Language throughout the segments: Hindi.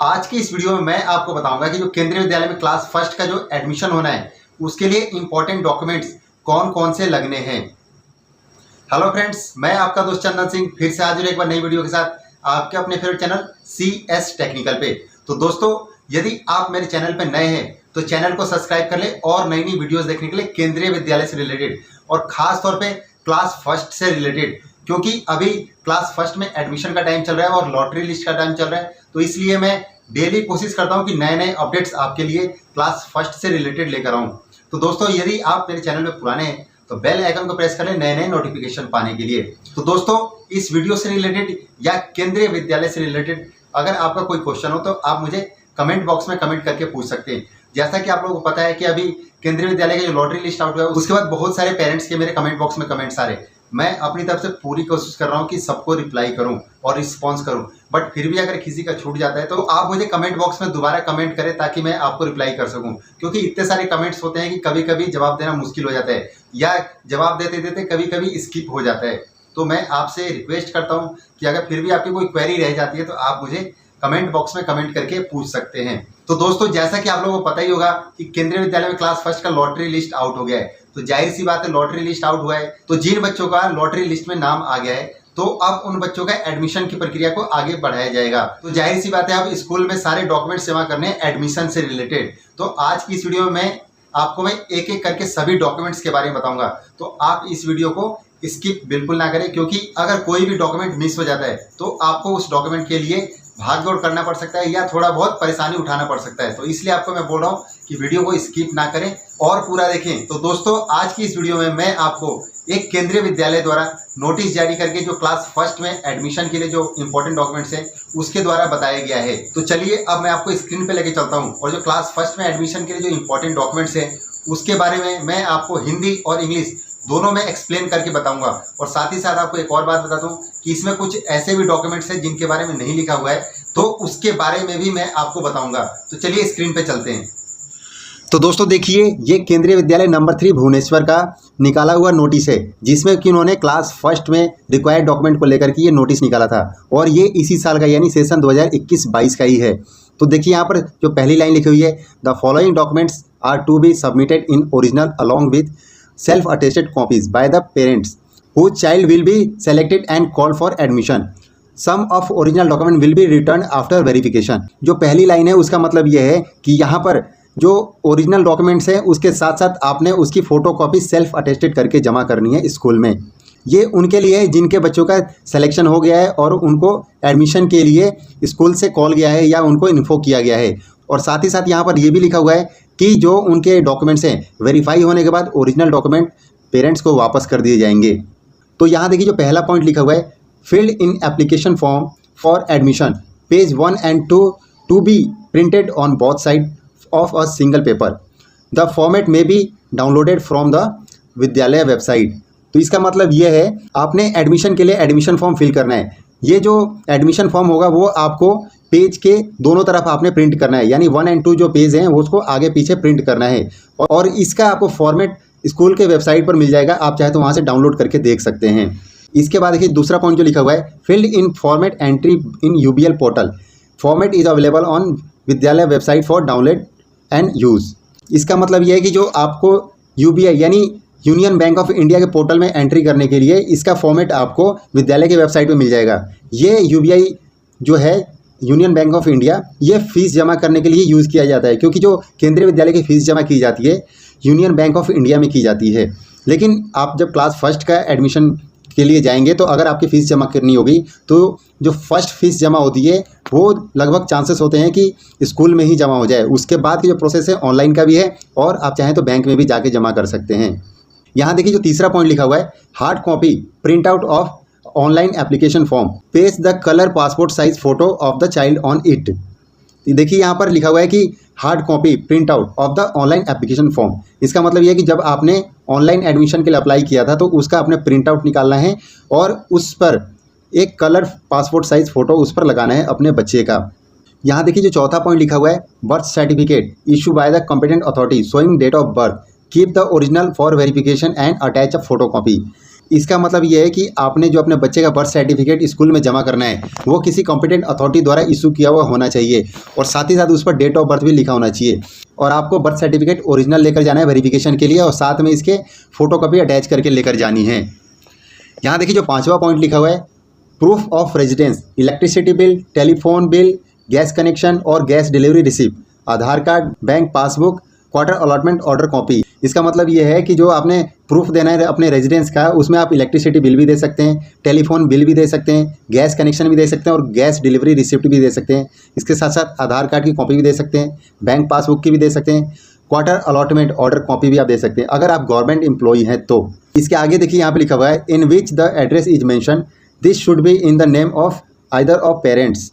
आज की इस वीडियो में मैं आपको बताऊंगा कि जो केंद्रीय विद्यालय में क्लास फर्स्ट का जो एडमिशन होना है उसके लिए इंपॉर्टेंट डॉक्यूमेंट्स कौन कौन से लगने हैं। हेलो फ्रेंड्स, मैं आपका दोस्त चंदन सिंह फिर से हाजिर एक बार नई वीडियो के साथ आपके अपने फेवरेट चैनल CS टेक्निकल पे। तो दोस्तों, यदि आप मेरे चैनल पे नए हैं तो चैनल को सब्सक्राइब कर ले और नई नई वीडियोस देखने के लिए केंद्रीय विद्यालय से रिलेटेड और खास तौर पे क्लास फर्स्ट से रिलेटेड, क्योंकि अभी क्लास फर्स्ट में एडमिशन का टाइम चल रहा है और लॉटरी लिस्ट का टाइम चल रहा है। तो इसलिए मैं डेली कोशिश करता हूं कि नए नए अपडेट्स आपके लिए क्लास फर्स्ट से रिलेटेड लेकर आऊं। तो दोस्तों, यदि आप मेरे चैनल पे पुराने हैं तो बेल आइकन को प्रेस कर लें नए नए नोटिफिकेशन पाने के लिए। तो दोस्तों, इस वीडियो से रिलेटेड या केंद्रीय विद्यालय से रिलेटेड अगर आपका कोई क्वेश्चन हो तो आप मुझे कमेंट बॉक्स में कमेंट करके पूछ सकते हैं। जैसा कि आप लोगों को पता है कि अभी केंद्रीय विद्यालय का जो लॉटरी लिस्ट आउट हुआ है उसके बाद बहुत सारे पेरेंट्स के मेरे कमेंट बॉक्स में कमेंट्स आ रहे हैं। मैं अपनी तरफ से पूरी कोशिश कर रहा हूं कि सबको रिप्लाई करूं और रिस्पॉन्स करूं, बट फिर भी अगर किसी का छूट जाता है तो आप मुझे कमेंट बॉक्स में दोबारा कमेंट करें ताकि मैं आपको रिप्लाई कर सकूं, क्योंकि इतने सारे कमेंट्स होते हैं कि कभी कभी जवाब देना मुश्किल हो जाता है या जवाब देते देते कभी कभी स्किप हो जाता है। तो मैं आपसे रिक्वेस्ट करता हूँ कि अगर फिर भी आपकी कोई क्वेरी रह जाती है तो आप मुझे कमेंट बॉक्स में कमेंट करके पूछ सकते हैं। तो दोस्तों, जैसा कि आप लोगों को पता ही होगा कि केंद्रीय विद्यालय में क्लास फर्स्ट का लॉटरी लिस्ट आउट हो गया है। तो जाहिर सी बात है, लॉटरी लिस्ट आउट हुआ है तो जिन बच्चों का लॉटरी लिस्ट में नाम आ गया है तो अब उन बच्चों का एडमिशन की प्रक्रिया को आगे बढ़ाया जाएगा। तो जाहिर सी बात है, अब स्कूल में सारे डॉक्यूमेंट्स जमा करने हैं एडमिशन से रिलेटेड। तो आज की इस वीडियो में मैं एक एक करके सभी डॉक्यूमेंट्स के बारे में बताऊंगा। तो आप इस वीडियो को स्किप बिल्कुल ना करें, क्योंकि अगर कोई भी डॉक्यूमेंट मिस हो जाता है तो आपको उस डॉक्यूमेंट के लिए भाग दौड़ करना पड़ सकता है या थोड़ा बहुत परेशानी उठाना पड़ सकता है। तो इसलिए आपको मैं बोल रहा हूँ कि वीडियो को स्किप ना करें और पूरा देखें। तो दोस्तों, आज की इस वीडियो में मैं आपको एक केंद्रीय विद्यालय द्वारा नोटिस जारी करके जो क्लास फर्स्ट में एडमिशन के लिए जो इंपॉर्टेंट डॉक्यूमेंट्स हैं उसके द्वारा बताया गया है। तो चलिए अब मैं आपको स्क्रीन पे लेके चलता हूँ और जो क्लास फर्स्ट में एडमिशन के लिए जो इंपॉर्टेंट डॉक्यूमेंट्स हैं उसके बारे में मैं आपको हिंदी और इंग्लिश दोनों में एक्सप्लेन करके बताऊंगा। और साथ ही साथ आपको एक और बात बता दूं कि इसमें कुछ ऐसे भी डॉक्यूमेंट्स हैं जिनके बारे में नहीं लिखा हुआ है, तो उसके बारे में भी मैं आपको बताऊंगा। तो चलिए स्क्रीन पे चलते हैं। तो दोस्तों देखिए, ये केंद्रीय विद्यालय नंबर 3 भुवनेश्वर का निकाला हुआ नोटिस है, जिसमें कि उन्होंने क्लास फर्स्ट में रिक्वायर्ड डॉक्यूमेंट को लेकर के ये नोटिस निकाला था और ये इसी साल का यानी सेशन 2021-22 का ही है। तो देखिए यहाँ पर जो पहली लाइन लिखी हुई है, the following documents are to be submitted in original along with self-attested copies by the parents whose child will be selected and called for admission. Some of original document will be returned after verification. जो पहली लाइन है उसका मतलब यह है कि यहाँ पर जो ओरिजिनल डॉक्यूमेंट्स हैं उसके साथ साथ आपने उसकी फ़ोटो कॉपी सेल्फ अटेस्टेड करके जमा करनी है स्कूल में। ये उनके लिए है जिनके बच्चों का सिलेक्शन हो गया है और उनको एडमिशन के लिए स्कूल से कॉल गया है या उनको इन्फो किया गया है। और साथ ही साथ यहाँ पर ये भी लिखा हुआ है कि जो उनके डॉक्यूमेंट्स हैं वेरीफाई होने के बाद ओरिजिनल डॉक्यूमेंट पेरेंट्स को वापस कर दिए जाएंगे। तो यहाँ देखिए जो पहला पॉइंट लिखा हुआ है, filled in application form for admission page 1 and 2 to be printed on both side of a single paper. The format में be downloaded from the Vidyalaya website. तो इसका मतलब ये है आपने एडमिशन के लिए एडमिशन फॉर्म फिल करना है। ये जो एडमिशन फॉर्म होगा वो आपको पेज के दोनों तरफ आपने प्रिंट करना है, यानी 1 and 2 जो पेज हैं वो उसको आगे पीछे प्रिंट करना है और इसका आपको फॉर्मेट स्कूल के वेबसाइट पर मिल जाएगा। आप चाहे तो वहाँ से डाउनलोड करके देख सकते हैं। इसके बाद देखिए दूसरा पॉइंट जो लिखा हुआ है, filled in format entry in UBL portal format is available on विद्यालय website for download and use. इसका मतलब यह है कि जो आपको UBI यानी यूनियन बैंक ऑफ इंडिया के पोर्टल में एंट्री करने के लिए इसका फॉर्मेट आपको विद्यालय की वेबसाइट पर मिल जाएगा। ये UBI जो है यूनियन बैंक ऑफ इंडिया, ये फ़ीस जमा करने के लिए यूज़ किया जाता है, क्योंकि जो केंद्रीय विद्यालय की फ़ीस जमा की जाती है यूनियन बैंक ऑफ इंडिया में की जाती है। लेकिन आप जब क्लास फर्स्ट का एडमिशन के लिए जाएंगे तो अगर आपकी फ़ीस जमा करनी होगी तो जो फर्स्ट फ़ीस जमा होती है वो लगभग चांसेस होते हैं कि स्कूल में ही जमा हो जाए। उसके बाद की जो प्रोसेस है ऑनलाइन का भी है और आप चाहें तो बैंक में भी जाके जमा कर सकते हैं। यहाँ देखिए जो तीसरा पॉइंट लिखा हुआ है, hard copy print out of online application form paste the colour passport size photo of the child on it. देखिए यहाँ पर लिखा हुआ है कि hard copy print out of the online application form. इसका मतलब यह है कि जब आपने ऑनलाइन एडमिशन के लिए अप्लाई किया था तो उसका आपने प्रिंट आउट निकालना है और उस पर एक कलर पासपोर्ट साइज फ़ोटो उस पर लगाना है अपने बच्चे का। यहाँ देखिए जो चौथा पॉइंट लिखा हुआ है, birth certificate issue by the competent authority showing date of birth keep the original for verification and attach a photo copy. इसका मतलब ये है कि आपने जो अपने बच्चे का बर्थ सर्टिफिकेट स्कूल में जमा करना है वो किसी कॉम्पिटेंट अथॉरिटी द्वारा इशू किया हुआ होना चाहिए और साथ ही साथ उस पर डेट ऑफ बर्थ भी लिखा होना चाहिए। और आपको बर्थ सर्टिफिकेट ओरिजिनल लेकर जाना है वेरिफिकेशन के लिए और साथ में इसके फोटोकॉपी अटैच करके लेकर जानी है। यहाँ देखिए जो 5वां पॉइंट लिखा हुआ है, proof of residence, electricity bill, telephone bill, gas connection और gas delivery receipt, Aadhaar card, bank passbook, quarter allotment order copy. इसका मतलब ये है कि जो आपने प्रूफ देना है अपने रेजिडेंस का, उसमें आप इलेक्ट्रिसिटी बिल भी दे सकते हैं, टेलीफोन बिल भी दे सकते हैं, गैस कनेक्शन भी दे सकते हैं और गैस डिलीवरी रिसिप्ट भी दे सकते हैं। इसके साथ साथ आधार कार्ड की कॉपी भी दे सकते हैं, बैंक पासबुक की भी दे सकते हैं, क्वार्टर अलॉटमेंट ऑर्डर कॉपी भी आप दे सकते हैं अगर आप गवर्नमेंट एम्प्लॉई हैं तो। इसके आगे देखिए यहाँ पे लिखा हुआ है, in which the address is mention this should be in the name of either of parents.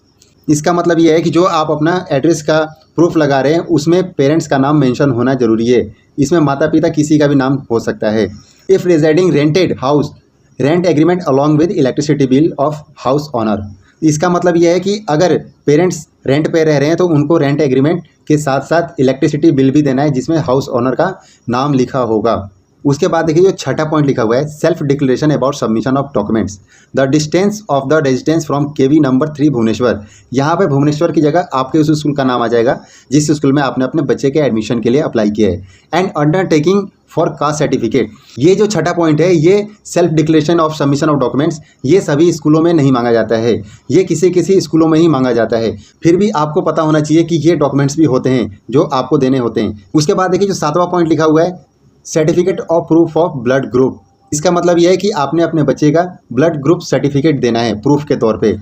इसका मतलब ये है कि जो आप अपना एड्रेस का प्रूफ लगा रहे हैं उसमें पेरेंट्स का नाम मेंशन होना जरूरी है। इसमें माता पिता किसी का भी नाम हो सकता है। If residing rented house, rent agreement along with electricity bill of house owner. इसका मतलब यह है कि अगर पेरेंट्स रेंट पे रह रहे हैं तो उनको रेंट एग्रीमेंट के साथ साथ इलेक्ट्रिसिटी बिल भी देना है जिसमें हाउस ऑनर का नाम लिखा होगा। उसके बाद देखिए जो 6वां पॉइंट लिखा हुआ है, self declaration about submission of documents, the distance of the residence from KV number 3 Bhubaneswar. यहाँ पे भुवनेश्वर की जगह आपके उस स्कूल का नाम आ जाएगा जिस स्कूल में आपने अपने बच्चे के एडमिशन के लिए अप्लाई किया है। And undertaking for caste certificate, ये जो 6वां पॉइंट है ये self declaration of submission of documents, ये सभी स्कूलों में नहीं मांगा जाता है, ये किसी स्कूलों में ही मांगा जाता है। फिर भी आपको पता होना चाहिए कि ये डॉक्यूमेंट्स भी होते हैं जो आपको देने होते हैं। उसके बाद देखिए जो 7वां पॉइंट लिखा हुआ है, certificate of proof of blood group. इसका मतलब यह है कि आपने अपने बच्चे का ब्लड ग्रुप सर्टिफिकेट देना है प्रूफ के तौर पे।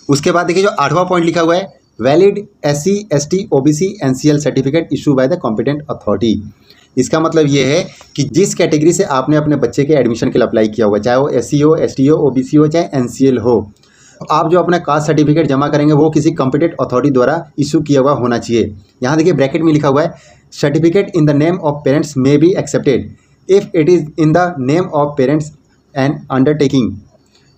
उसके बाद देखिए जो 8वां पॉइंट लिखा हुआ है, valid SC ST OBC NCL certificate issue by the competent authority. इसका मतलब ये है कि जिस कैटेगरी से आपने अपने बच्चे के एडमिशन के लिए अप्लाई किया हुआ, चाहे वो SC हो, ST हो, OBC हो, चाहे NCL हो, आप जो अपना कास्ट सर्टिफिकेट जमा करेंगे वो किसी कॉम्पिटेंट अथॉरिटी द्वारा इशू किया हुआ होना चाहिए। यहाँ देखिए ब्रैकेट में लिखा हुआ है, certificate in the name of parents may be accepted if it is in the name of parents and undertaking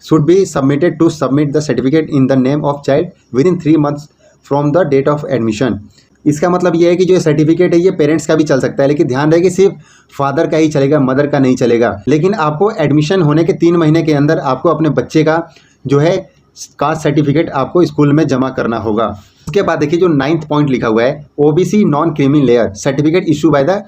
should be submitted to submit the certificate in the name of child within 3 months from the date of admission. इसका मतलब ये है कि जो सर्टिफिकेट है ये पेरेंट्स का भी चल सकता है, लेकिन ध्यान रहे कि सिर्फ फादर का ही चलेगा, मदर का नहीं चलेगा। लेकिन आपको एडमिशन होने के 3 महीने के अंदर आपको अपने बच्चे का जो है कास्ट सर्टिफिकेट आपको स्कूल में जमा करना होगा। उसके बाद देखिए जो 9वां पॉइंट लिखा हुआ है, OBC non creamy layer certificate issue by the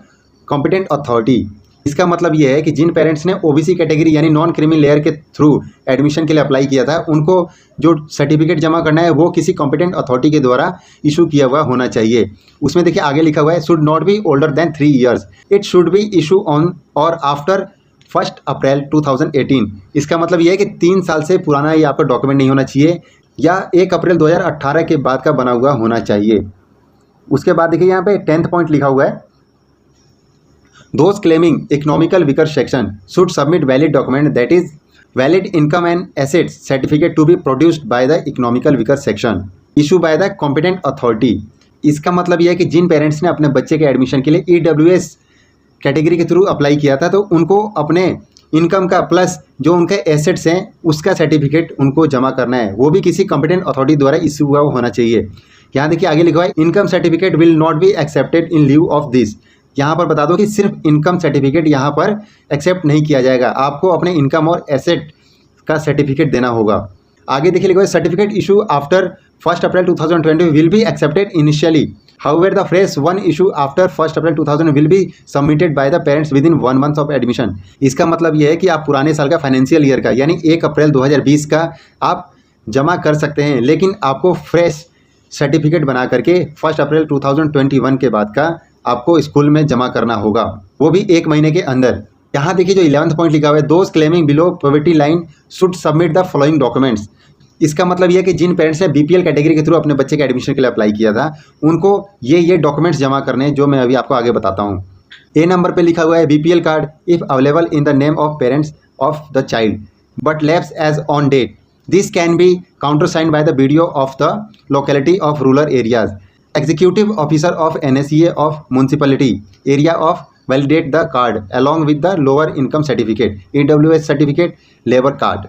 competent authority. इसका मतलब ये है कि जिन पेरेंट्स ने OBC कैटेगरी यानी नॉन क्रीमी लेयर के थ्रू एडमिशन के लिए अप्लाई किया था उनको जो सर्टिफिकेट जमा करना है वो किसी कॉम्पिटेंट अथॉरिटी के द्वारा इशू किया हुआ होना चाहिए। उसमें देखिए आगे लिखा हुआ है, should not be older than 3 years, it should be issue on और आफ्टर 1 अप्रैल 2018। इसका मतलब ये है कि 3 साल से पुराना ये आपका डॉक्यूमेंट नहीं होना चाहिए या 1 अप्रैल 2018 के बाद का बना हुआ होना चाहिए। उसके बाद देखिए यहाँ पे 10th पॉइंट लिखा हुआ है, those claiming economical weaker section should submit valid document that is valid income and assets certificate to be produced by the economical weaker section issue by the competent authority. इसका मतलब यह है कि जिन पेरेंट्स ने अपने बच्चे के एडमिशन के लिए EWS कैटेगरी के थ्रू अप्लाई किया था तो उनको अपने इनकम का प्लस जो उनके एसेट्स हैं उसका सर्टिफिकेट उनको जमा करना है, वो भी किसी कॉम्पिटेंट अथॉरिटी द्वारा इशू हुआ होना चाहिए। यहाँ देखिए आगे लिखा है, income certificate will not be accepted in leave of this. यहाँ पर बता दो कि सिर्फ इनकम सर्टिफिकेट यहाँ पर एक्सेप्ट नहीं किया जाएगा, आपको अपने इनकम और एसेट का सर्टिफिकेट देना होगा। आगे देखिए लिखा है, certificate issue after 1 April 2020 will be accepted initially, however the fresh one issue after 1 April 2000 will be submitted by the parents within 1 month of admission। इसका मतलब यह है कि आप पुराने साल का फाइनेंशियल ईयर का यानी 1 अप्रैल 2020 का आप जमा कर सकते हैं, लेकिन आपको फ्रेश सर्टिफिकेट बना करके 1 अप्रैल 2021 के बाद का आपको स्कूल में जमा करना होगा, वो भी 1 महीने के अंदर। यहाँ देखिए जो 11th पॉइंट लिखा हुआ है, those claiming below poverty line should submit the following documents. इसका मतलब यह कि जिन पेरेंट्स ने BPL कैटेगरी के थ्रू अपने बच्चे के एडमिशन के लिए अप्लाई किया था उनको ये डॉक्यूमेंट्स जमा करने हैं जो मैं अभी आपको आगे बताता हूँ। A नंबर पे लिखा हुआ है, BPL card if available in the name of parents of the child but lapse as on date, this can be counter signed by the BDO of the locality of rural areas, executive officer of NSEA of municipality area of validate the card along with the lower income certificate, EWS certificate, labour card.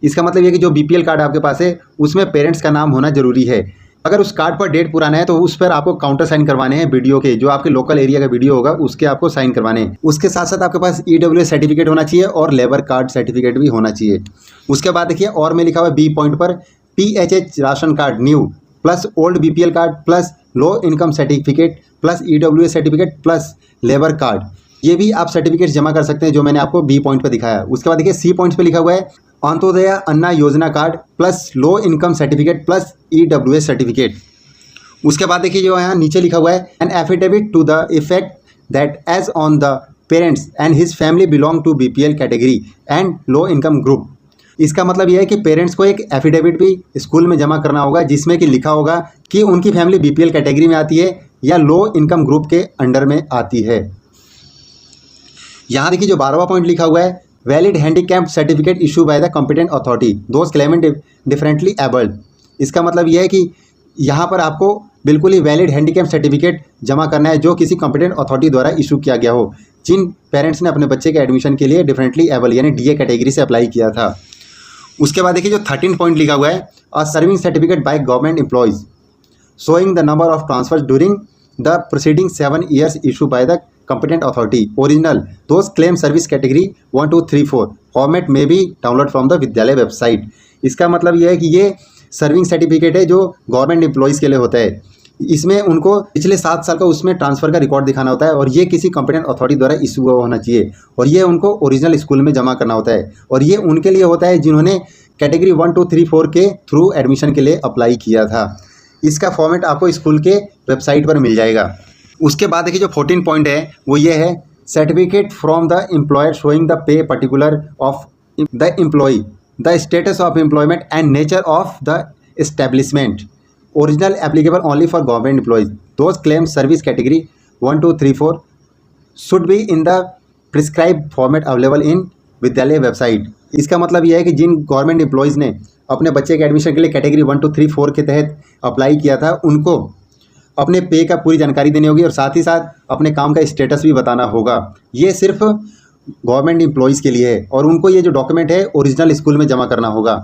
इसका मतलब ये कि जो BPL कार्ड आपके पास है उसमें पेरेंट्स का नाम होना जरूरी है। अगर उस कार्ड पर डेट पुराना है तो उस पर आपको काउंटर साइन करवाने हैं वीडियो के, जो आपके लोकल एरिया का वीडियो होगा उसके आपको साइन करवाने हैं। उसके साथ साथ आपके पास EWS सर्टिफिकेट होना चाहिए और लेबर कार्ड सर्टिफिकेट भी होना चाहिए। उसके बाद देखिए और में लिखा हुआ है बी पॉइंट पर PHH ration card new plus old BPL card plus low income certificate plus EWS certificate plus labour card, ये भी आप सर्टिफिकेट जमा कर सकते हैं जो मैंने आपको बी पॉइंट पर दिखाया। उसके बाद देखिए सी पॉइंट पर लिखा हुआ है Antyodaya Anna Yojana card plus low income certificate plus EWS certificate. उसके बाद देखिए जो यहाँ नीचे लिखा हुआ है an affidavit to the effect that as on the parents and his family belong to BPL category and low income group. इसका मतलब यह है कि पेरेंट्स को एक एफिडेविट भी स्कूल में जमा करना होगा जिसमें कि लिखा होगा कि उनकी फैमिली BPL कैटेगरी में आती है या लो इनकम ग्रुप के अंडर में आती है। यहाँ देखिए जो 12वां पॉइंट लिखा हुआ है valid handicap certificate issue by the competent authority those Clement differently abled. इसका मतलब यह है कि यहाँ पर आपको बिल्कुल ही वैलिड हैंडीकैप सर्टिफिकेट जमा करना है जो किसी कॉम्पिटेंट अथॉरिटी द्वारा इशू किया गया हो, जिन पेरेंट्स ने अपने बच्चे के एडमिशन के लिए डिफरेंटली एबल यानी DA कैटेगरी से अप्लाई किया था। उसके बाद देखिए जो 13 पॉइंट लिखा हुआ है a serving certificate by government employees showing the number of transfers during the proceeding 7 years issue by the competent authority original those claim service category 1 2 3 4 format may be download from the विद्यालय वेबसाइट। इसका मतलब यह है कि ये सर्विंग सर्टिफिकेट है जो गवर्नमेंट एम्प्लॉयज़ के लिए होता है। इसमें उनको पिछले 7 साल का उसमें ट्रांसफ़र का रिकॉर्ड दिखाना होता है और ये किसी कॉम्पिटेंट अथॉरिटी द्वारा इशू होना चाहिए और ये उनको ओरिजिनल स्कूल में जमा करना होता है और ये उनके लिए होता है जिन्होंने कैटेगरी 1 2 3 4 के थ्रू एडमिशन के लिए अप्लाई किया था। इसका फॉर्मेट आपको स्कूल के वेबसाइट पर मिल जाएगा। उसके बाद देखिए जो 14 पॉइंट है वो ये है certificate from the employer showing the pay particular of the employee the status of employment and nature of the establishment original applicable only for government employees those claim service category 1 2 3 4 should be in the prescribe format available in Vidyalaya website. इसका मतलब यह है कि जिन गवर्नमेंट एम्प्लॉयज़ ने अपने बच्चे के एडमिशन के लिए कैटेगरी 1 2 3 4 के तहत अप्लाई किया था उनको अपने पे का पूरी जानकारी देनी होगी और साथ ही साथ अपने काम का स्टेटस भी बताना होगा। ये सिर्फ गवर्नमेंट एम्प्लॉयज़ के लिए है और उनको ये जो डॉक्यूमेंट है ओरिजिनल स्कूल में जमा करना होगा।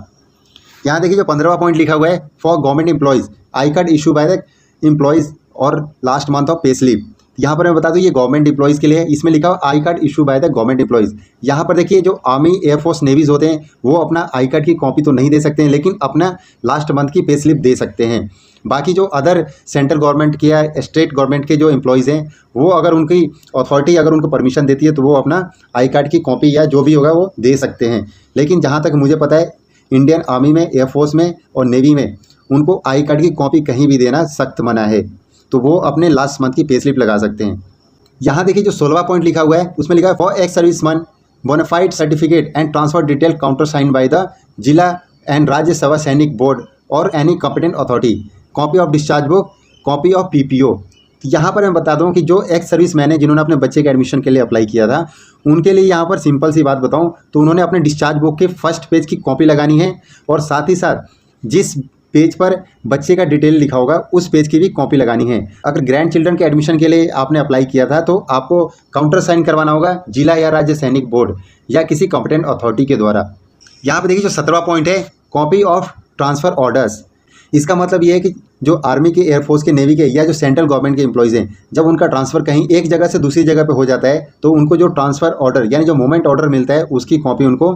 यहाँ देखिए जो 15वां पॉइंट लिखा हुआ है for government employees I card issue by the employees और last month of pay slip. यहाँ पर मैं बता दूँ ये गवर्नमेंट एम्प्लॉयज़ के लिए है। इसमें लिखा हुआ आई card issue by the government employees. यहाँ पर देखिए जो आर्मी एयरफोर्स नेवीज़ होते हैं वो अपना आई कार्ड की कॉपी तो नहीं दे सकते हैं लेकिन अपना लास्ट मंथ की पे स्लिप दे सकते हैं। बाकी जो अदर सेंट्रल गवर्नमेंट के या स्टेट गवर्नमेंट के जो एम्प्लॉयज़ हैं वो अगर उनकी अथॉरिटी अगर उनको परमिशन देती है तो वो अपना आई कार्ड की कॉपी या जो भी होगा वो दे सकते हैं। लेकिन जहाँ तक मुझे पता है इंडियन आर्मी में एयरफोर्स में और नेवी में उनको आई कार्ड की कॉपी कहीं भी देना सख्त मना है, तो वो अपने लास्ट मंथ की पे स्लिप लगा सकते हैं। यहाँ देखिए जो 16वां पॉइंट लिखा हुआ है उसमें लिखा है for ex serviceman bonafide certificate and transfer detail counter sign by the जिला एंड राज्य सभा सैनिक बोर्ड और any competent authority copy of discharge book copy of PPO। तो यहाँ पर मैं बता दूँ कि जो एक्स सर्विस मैन है जिन्होंने अपने बच्चे के एडमिशन के लिए अप्लाई किया था उनके लिए यहाँ पर सिंपल सी बात बताऊँ तो उन्होंने अपने डिस्चार्ज बुक के फर्स्ट पेज की कॉपी लगानी है और साथ ही साथ जिस पेज पर बच्चे का डिटेल लिखा होगा उस पेज की भी कॉपी लगानी है। अगर ग्रैंड चिल्ड्रन के एडमिशन के लिए आपने अप्लाई किया था तो आपको काउंटर साइन करवाना होगा जिला या राज्य सैनिक बोर्ड या किसी कॉम्पिटेंट अथॉरिटी के द्वारा। यहाँ पर देखिए जो 17वां पॉइंट है कॉपी ऑफ ट्रांसफ़र ऑर्डर्स। इसका मतलब ये है कि जो आर्मी के एयरफोर्स के नेवी के या जो सेंट्रल गवर्नमेंट के एम्प्लॉयज़ हैं जब उनका ट्रांसफ़र कहीं एक जगह से दूसरी जगह पे हो जाता है तो उनको जो ट्रांसफ़र ऑर्डर यानी जो मूवमेंट ऑर्डर मिलता है उसकी कॉपी उनको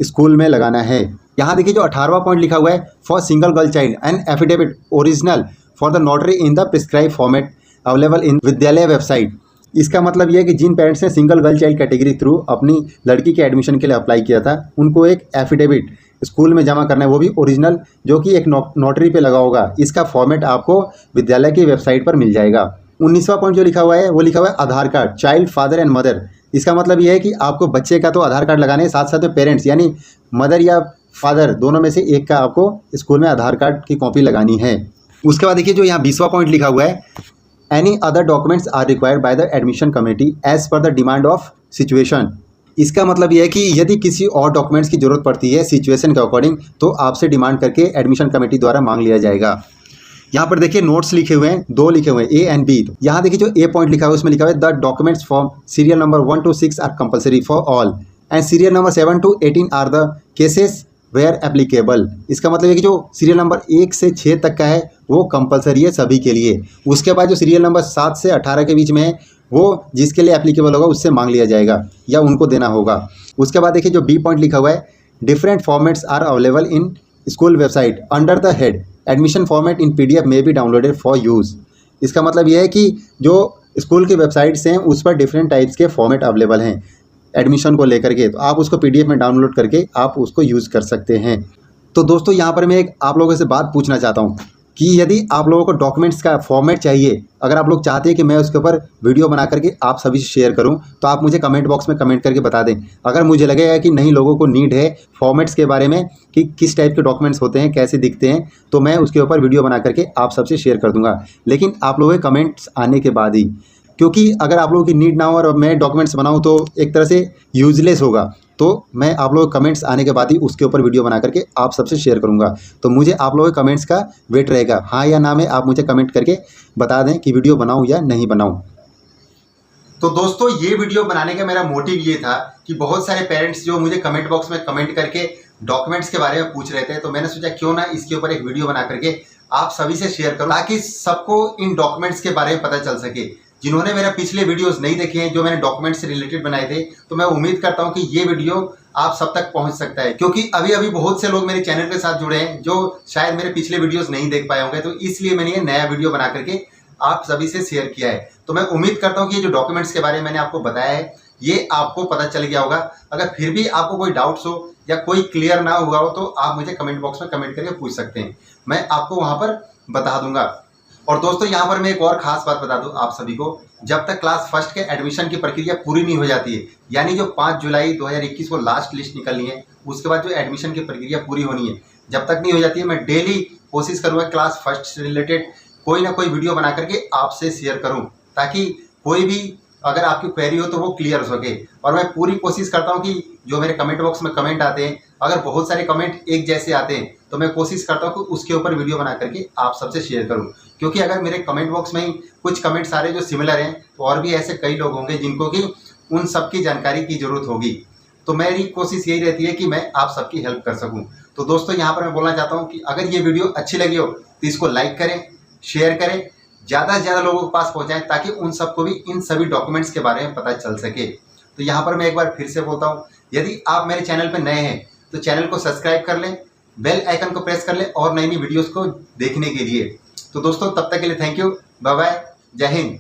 स्कूल में लगाना है। यहाँ देखिए जो 18वां पॉइंट लिखा हुआ है for single girl child and affidavit original for the notary in the prescribe format available in Vidyalaya website. इसका मतलब यह है कि जिन पेरेंट्स ने single girl child category through अपनी लड़की के एडमिशन के लिए अप्लाई किया था उनको एक एफिडेविट स्कूल में जमा करना है, वो भी ओरिजिनल जो कि एक नोटरी पे लगा होगा। इसका फॉर्मेट आपको विद्यालय की वेबसाइट पर मिल जाएगा। 19वां पॉइंट जो लिखा हुआ है वो लिखा हुआ है Aadhaar card child father and mother. इसका मतलब ये है कि आपको बच्चे का तो आधार कार्ड लगाना है, साथ साथ में पेरेंट्स यानी मदर या फादर दोनों में से एक का आपको स्कूल में आधार कार्ड की कॉपी लगानी है। उसके बाद देखिए जो यहाँ 20वां पॉइंट लिखा हुआ है any other documents are required by the admission committee as per the demand of situation. इसका मतलब यह है कि यदि किसी और डॉक्यूमेंट्स की ज़रूरत पड़ती है सिचुएशन के अकॉर्डिंग तो आपसे डिमांड करके एडमिशन कमेटी द्वारा मांग लिया जाएगा। यहाँ पर देखिए नोट्स लिखे हुए हैं, 2 लिखे हुए हैं A एंड B। यहाँ देखिए जो A पॉइंट लिखा हुआ है उसमें लिखा हुआ है the documents form serial number 1 to 6 are compulsory for all and serial number 7 to 18 are the cases where applicable. इसका मतलब है कि जो सीरियल नंबर 1 से 6 तक का है वो कंपलसरी है सभी के लिए। उसके बाद जो सीरियल नंबर 7 से 18 के बीच में है वो जिसके लिए एप्लीकेबल होगा उससे मांग लिया जाएगा या उनको देना होगा। उसके बाद देखिए जो बी पॉइंट लिखा हुआ है, different formats are available in school website under the head admission format in PDF may be downloaded for use. इसका मतलब यह है कि जो स्कूल की वेबसाइट्स हैं उस पर डिफरेंट टाइप्स के फॉर्मेट अवेलेबल हैं एडमिशन को लेकर के, तो आप उसको PDF में डाउनलोड करके आप उसको यूज़ कर सकते हैं। तो दोस्तों यहाँ पर मैं एक आप लोगों से बात पूछना चाहता हूँ कि यदि आप लोगों को डॉक्यूमेंट्स का फॉर्मेट चाहिए, अगर आप लोग चाहते हैं कि मैं उसके ऊपर वीडियो बना करके आप सभी से शेयर करूं, तो आप मुझे कमेंट बॉक्स में कमेंट करके बता दें। अगर मुझे लगेगा कि नहीं लोगों को नीड है फॉर्मेट्स के बारे में कि किस टाइप के डॉक्यूमेंट्स होते हैं, कैसे दिखते हैं, तो मैं उसके ऊपर वीडियो बना करके आप सबसे शेयर कर दूँगा। लेकिन आप लोगों के कमेंट्स आने के बाद ही, क्योंकि अगर आप लोगों की नीड ना हो और मैं डॉक्यूमेंट्स बनाऊँ तो एक तरह से यूजलेस होगा, तो मैं आप लोगों के कमेंट्स आने के बाद ही उसके ऊपर वीडियो बना करके आप सबसे शेयर करूंगा। तो मुझे आप लोगों के कमेंट्स का वेट रहेगा, हाँ या ना में आप मुझे कमेंट करके बता दें कि वीडियो बनाऊं या नहीं बनाऊं। तो दोस्तों ये वीडियो बनाने का मेरा मोटिव ये था कि बहुत सारे पेरेंट्स जो मुझे कमेंट बॉक्स में कमेंट करके डॉक्यूमेंट्स के बारे में पूछ रहे थे, तो मैंने सोचा क्यों ना इसके ऊपर एक वीडियो बना करके आप सभी से शेयर करूं ताकि सबको इन डॉक्यूमेंट्स के बारे में पता चल सके। जिन्होंने मेरे पिछले वीडियोस नहीं देखे हैं जो मैंने डॉक्यूमेंट्स से रिलेटेड बनाए थे, तो मैं उम्मीद करता हूं कि ये वीडियो आप सब तक पहुंच सकता है, क्योंकि अभी अभी बहुत से लोग मेरे चैनल के साथ जुड़े हैं जो शायद मेरे पिछले वीडियोस नहीं देख पाए होंगे, तो इसलिए मैंने ये नया वीडियो बना करके आप सभी से शेयर किया है। तो मैं उम्मीद करता हूं कि ये जो डॉक्यूमेंट्स के बारे में मैंने आपको बताया है ये आपको पता चल गया होगा। अगर फिर भी आपको कोई डाउट्स हो या कोई क्लियर ना हुआ हो तो आप मुझे कमेंट बॉक्स में कमेंट करके पूछ सकते हैं, मैं आपको वहां पर बता दूंगा। और दोस्तों यहाँ पर मैं एक और खास बात बता दूं आप सभी को, जब तक क्लास फर्स्ट के एडमिशन की प्रक्रिया पूरी नहीं हो जाती है, यानी जो 5 जुलाई 2021 को लास्ट लिस्ट निकलनी है, उसके बाद जो एडमिशन की प्रक्रिया पूरी होनी है, जब तक नहीं हो जाती है मैं डेली कोशिश करूँगा क्लास फर्स्ट से रिलेटेड कोई ना कोई वीडियो बना करके आपसे शेयर करूँ, ताकि कोई भी अगर आपकी क्वेरी हो तो वो क्लियर हो सके। और मैं पूरी कोशिश करता हूँ कि जो मेरे कमेंट बॉक्स में कमेंट आते हैं, अगर बहुत सारे कमेंट एक जैसे आते हैं तो मैं कोशिश करता हूँ कि उसके ऊपर वीडियो बना करके आप सबसे शेयर करूँ, क्योंकि अगर मेरे कमेंट बॉक्स में ही कुछ कमेंट सारे जो सिमिलर हैं तो और भी ऐसे कई लोग होंगे जिनको कि उन सब की जानकारी की ज़रूरत होगी। तो मेरी कोशिश यही रहती है कि मैं आप सबकी हेल्प कर सकूँ। तो दोस्तों यहाँ पर मैं बोलना चाहता हूँ कि अगर ये वीडियो अच्छी लगी हो तो इसको लाइक करें, शेयर करें, ज़्यादा से ज़्यादा लोगों के पास पहुँचाएं ताकि उन सबको भी इन सभी डॉक्यूमेंट्स के बारे में पता चल सके। तो यहाँ पर मैं एक बार फिर से बोलता हूँ, यदि आप मेरे चैनल पर नए हैं तो चैनल को सब्सक्राइब कर लें, बेल आइकन को प्रेस कर लें और नई नई वीडियोस को देखने के लिए। तो दोस्तों तब तक के लिए थैंक यू, बाय बाय, जय हिंद।